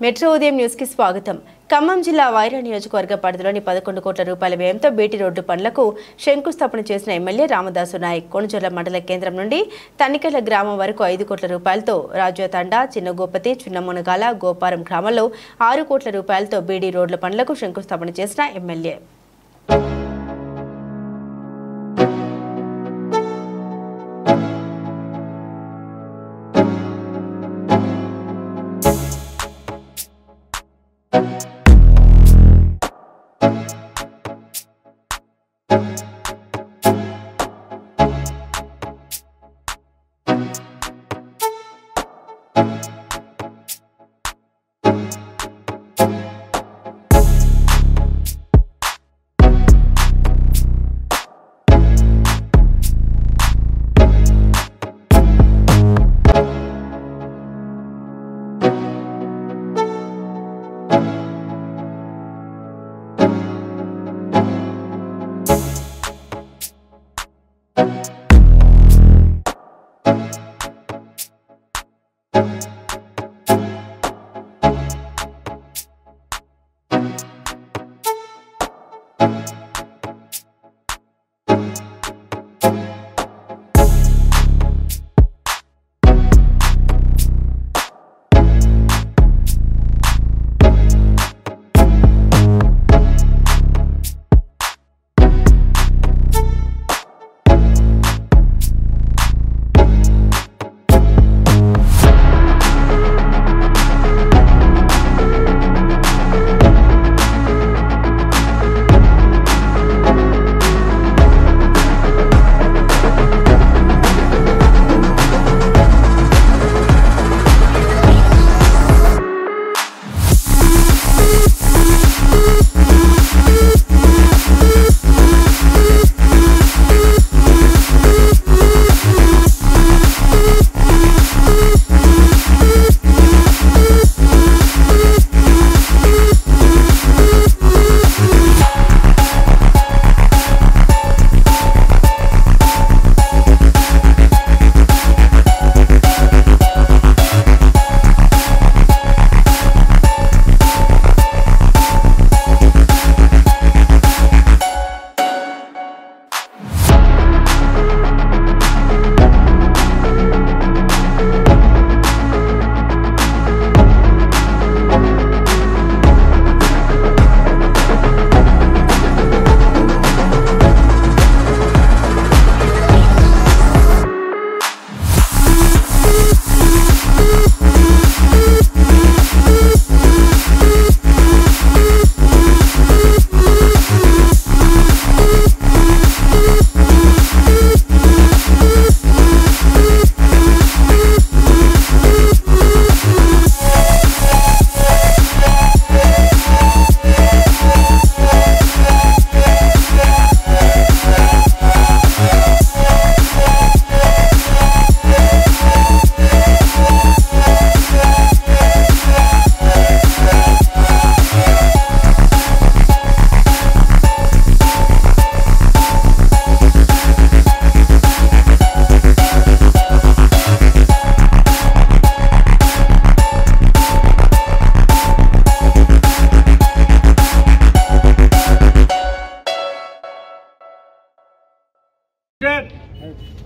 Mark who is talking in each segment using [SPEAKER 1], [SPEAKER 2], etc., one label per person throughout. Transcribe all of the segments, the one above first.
[SPEAKER 1] Metro ఉదయం news కి స్వాగతం. ఖమ్మం జిల్లా వైరా నియోజకవర్గ పరిధిలోని 11 కోట్ల రూపాయల వ్యయంతో బీటీ రోడ్డు పనులకు శంకుస్థాపన చేసిన ఎమ్మెల్యే రామదాసు నాయక్. కొణుజర్ల మండల కేంద్రం నుండి తనికెళ్ల గ్రామం వరకు 5 కోట్ల రూపాయలతో, రాజ్యతండ, చిన్నగోపతి, చిన్నమునగాల, గోపారం గ్రామాల్లో 6 కోట్ల రూపాయలతో బీటీ రోడ్ల పనులకు శంకుస్థాపన చేసిన ఎమ్మెల్యే.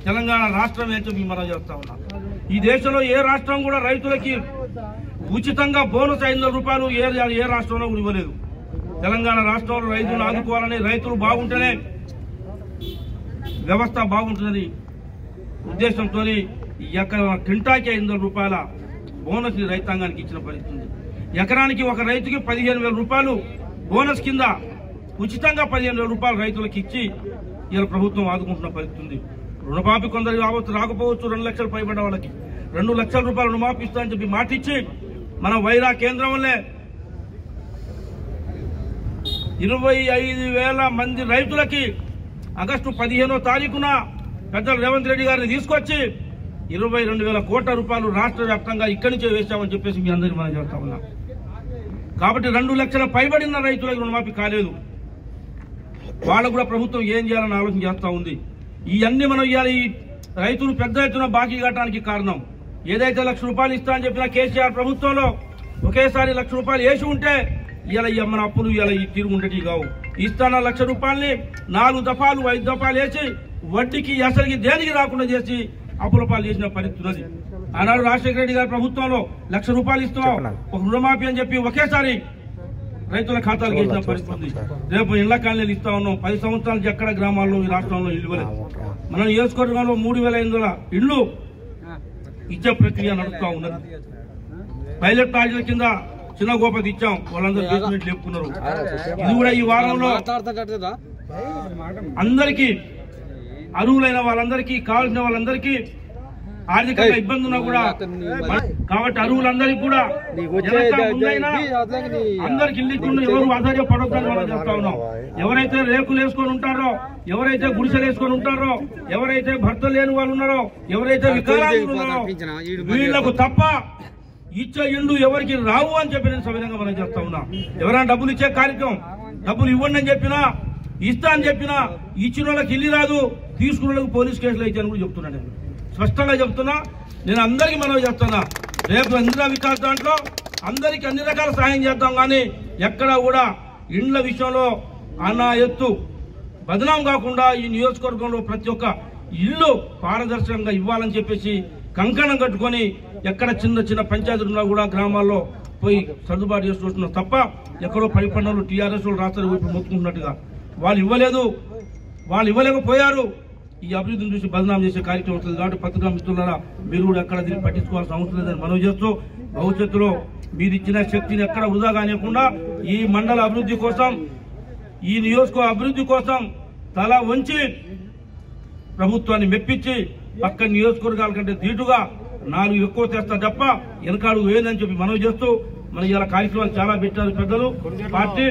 [SPEAKER 2] తెలంగాణ రాష్ట్రం ఏంటో మేము మనం చేస్తా ఉన్నాం. ఈ దేశంలో ఏ రాష్ట్రం కూడా రైతులకి ఉచితంగా బోనస్ 500 రూపాయలు ఏ రాష్ట్రంలో కూడా ఇవ్వలేదు. తెలంగాణ రాష్ట్రంలో రైతులు ఆదుకోవాలని, రైతులు బాగుంటేనే వ్యవస్థ బాగుంటుందని ఉద్దేశంతో క్వింటాకి 500 రూపాయల బోనస్ రైతాంగానికి ఇచ్చిన పరిస్థితి. ఎకరానికి ఒక రైతుకి 15,000 రూపాయలు బోనస్ కింద ఉచితంగా 15,000 రూపాయలు రైతులకు ఇచ్చి ఇలా ప్రభుత్వం ఆదుకుంటున్న పరిస్థితి ఉంది. రుణమాఫీ కొందరు రాకపోవచ్చు, 2 లక్షలు పైబడ్డ వాళ్ళకి 2 లక్షల రూపాయలు రుణమాఫీ ఇస్తామని చెప్పి మాటిచ్చి మన వైరా కేంద్రం వల్లే 25,000 మంది రైతులకి ఆగస్టు 15వ తారీఖున పెద్దలు రేవంత్ రెడ్డి గారిని తీసుకొచ్చి 22,000 కోట్ల రూపాయలు రాష్ట్ర వ్యాప్తంగా ఇక్కడి నుంచే వేశామని చెప్పేసి మీ అందరికీ మనం చెప్తా ఉన్నాం. కాబట్టి 2 లక్షల పైబడిన రైతులకు రుణమాఫీ కాలేదు. వాళ్ళకు కూడా ప్రభుత్వం ఏం చేయాలని ఆలోచన చేస్తూ ఉంది. ఇవన్నీ మనం ఇవ్వాలి. ఈ రైతులు పెద్ద ఎత్తున బాకీ కట్టడానికి కారణం ఏదైతే 1,00,000 రూపాయలు ఇస్తా అని చెప్పిన కేసీఆర్ ప్రభుత్వంలో ఒకేసారి 1,00,000 రూపాయలు వేసి ఉంటే ఇలా మన అప్పులు ఇలా ఈ తిరుగుంటటి కావు. ఇస్తాన 1,00,000 రూపాయలని 4 దఫాలు 5 దఫాలు వేసి వడ్డీకి అసలుకి దేనికి రాకుండా చేసి అప్పుల పాలు చేసిన పరిస్థితి ఉన్నది. ఆనాడు రాజశేఖర రెడ్డి గారి ప్రభుత్వంలో 1,00,000 రూపాయలు ఇస్తాం ఒక రుణమాఫీ అని చెప్పి ఒకేసారి రైతుల ఖాతాలు వేసిన పరిస్థితి ఉంది. రేపు ఇళ్ల కాలనీలు ఇస్తా ఉన్నాం. 10 సంవత్సరాలకి ఎక్కడ గ్రామాల్లో ఈ రాష్ట్రంలో ఇల్లు ఇవ్వలేదు. మనం నియోజకవర్గంలో 3,500 ఇళ్లు ఇచ్చే ప్రక్రియ నడుస్తా ఉన్నది. పైలట్ ప్రాజెక్టుల కింద చిన్న గోపతి ఇచ్చాం, వాళ్ళందరూ బేస్మెంట్ లేపుకున్నారు. ఇది కూడా ఈ వారంలో అందరికీ అర్హులైన వాళ్ళందరికీ కావాల్సిన వాళ్ళందరికీ ఆర్థికంగా ఇబ్బంది ఉన్నా కూడా కాబట్టి అర్హులందరికీ కూడా అందరికి ఇల్లు ఎవరు ఆధారపడొద్దని మనం చెప్తా ఉన్నాం. ఎవరైతే రేకులు వేసుకొని ఉంటారో, ఎవరైతే గుడిసెలు వేసుకొని ఉంటారో, ఎవరైతే భర్త లేని వాళ్ళు ఉన్నారో, ఎవరైతే వికలాంగులు ఉన్నారో వీళ్లకు తప్ప ఇచ్చే ఇండ్లు ఎవరికి రావు అని చెప్పి నేను సవిధంగా మనం చేస్తా ఉన్నా. ఎవరైనా డబ్బులు ఇచ్చే కార్యక్రమం డబ్బులు ఇవ్వండి అని చెప్పినా, ఇస్తా అని చెప్పినా ఇచ్చిన వాళ్ళకి ఇల్లు రాదు, తీసుకున్న వాళ్ళకి పోలీస్ కేసులు అయితే అని కూడా చెప్తున్నా. నేను స్పష్టంగా చెప్తున్నా. నేను అందరికీ మనవి చేస్తున్నా, రేపు ఇందిరా వికాస్ దాంట్లో అందరికీ అన్ని రకాల సహాయం చేద్దాం. కానీ ఎక్కడా కూడా ఇండ్ల విషయంలో అన్న ఎత్తు బదనాం కాకుండా ఈ నియోజకవర్గంలో ప్రతి ఒక్క ఇల్లు పారదర్శకంగా ఇవ్వాలని చెప్పేసి కంకణం కట్టుకొని ఎక్కడ చిన్న చిన్న పంచాయతీలున్నా కూడా గ్రామాల్లో పోయి సర్దుబాటు చేసుకుంటున్నాం తప్ప ఎక్కడో పరిపన్నలు టీఆర్ఎస్ రాష్ట్రాలు ఇప్పుడు మొత్తుకుంటున్నట్టుగా వాళ్ళు ఇవ్వలేదు, వాళ్ళు ఇవ్వలేకపోయారు. ఈ అభివృద్ధిని చూసి బదనాం చేసే కార్యక్రమం వస్తుంది. కాబట్టి పత్రికా మిత్రులారా మీరు కూడా ఎక్కడ దీన్ని పట్టించుకోవాల్సిన అవసరం లేదని మనవి చేస్తూ, భవిష్యత్తులో మీరు ఇచ్చిన శక్తిని ఎక్కడ వృధా కానివ్వకుండా ఈ మండల అభివృద్ధి కోసం, ఈ నియోజకవర్గ అభివృద్ధి కోసం తల వంచి ప్రభుత్వాన్ని మెప్పించి పక్క నియోజకవర్గాల కంటే ధీటుగా 4 ఎక్కువ తెస్తా తప్ప వెనకాడు వేయదని చెప్పి మనవి చేస్తూ, మన ఇలా కార్యక్రమాలు చాలా పెట్టారు పెద్దలు పార్టీ.